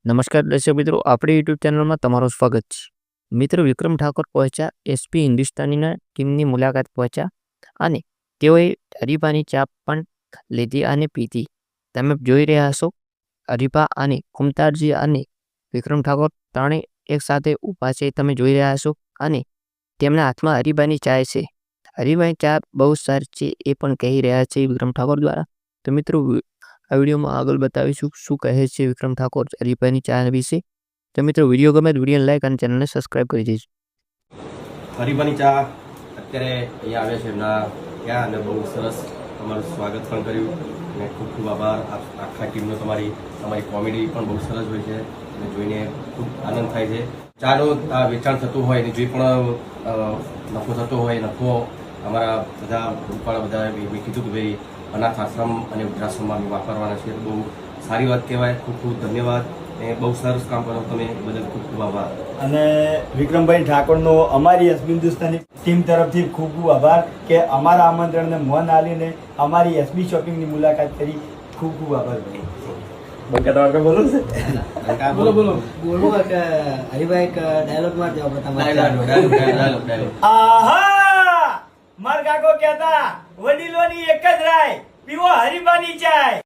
નમસ્કાર દર્શક મિત્રો, આપણી યુટ્યુબ ચેનલમાં તમારું સ્વાગત છે। મિત્રો, વિક્રમ ઠાકોર પહોંચ્યા એસપી હિન્દુસ્તાનીના ટીમની મુલાકાત પહોંચ્યા અને તેઓએ હરીફાની ચા પણ લીધી અને પીધી। તમે જોઈ રહ્યા હશો હરીફા અને કુમતારજી અને વિક્રમ ઠાકોર ત્રણેય એક સાથે ઊભા છે, તમે જોઈ રહ્યા હશો અને તેમના હાથમાં હરીફાની ચા છે। હરીફાની ચા બહુ સારી છે એ પણ કહી રહ્યા છે વિક્રમ ઠાકોર દ્વારા। તો મિત્રો, આ વિડીયોમાં આગળ બતાવીશું શું કહે છે વિક્રમ ઠાકોર હરીફાની ચા વિશે। તો મિત્રો, વિડીયો ગમે તો વિડીયોને લાઈક અને ચેનલને સબસ્ક્રાઈબ કરી દેજો। હરીફાની ચા અત્યારે અહીંયા આવે છે એમના ત્યાં અને બહુ સરસ તમારું સ્વાગત પણ કર્યું અને ખૂબ ખૂબ આભાર। આખા ટીમનો તમારી કોમેડી પણ બહુ સરસ હોય છે અને જોઈને ખૂબ આનંદ થાય છે। ચાનું વેચાણ થતું હોય અને જે પણ નફો થતો હોય નફો અમારા બધા ગ્રુપવાળા બધા મેં કીધું કે ભાઈ અનાથ આશ્રમ અને વૃદ્ધાશ્રમમાં વાપરવાના છે, તો બહુ સારી વાત કહેવાય। ખૂબ ખૂબ ધન્યવાદ અને બહુ સરસ કામ કરો તમે બદલ ખૂબ ખૂબ આભાર। અને વિક્રમભાઈ ઠાકોરનો અમારી એસબી હિન્દુસ્તાની ટીમ તરફથી ખૂબ ખૂબ આભાર કે અમારા આમંત્રણને મન આલીને અમારી એસબી શોપિંગની મુલાકાત કરી। ખૂબ ખૂબ આભાર ભાઈ। બોલો બોલો બોલો કે હરીભાઈ એક ડાયલોગ માર દો ડાયલોગ આહા, માર કાકો કહેતા વડીલોની એક જ રાય, પીવો હરીફાની ચાય।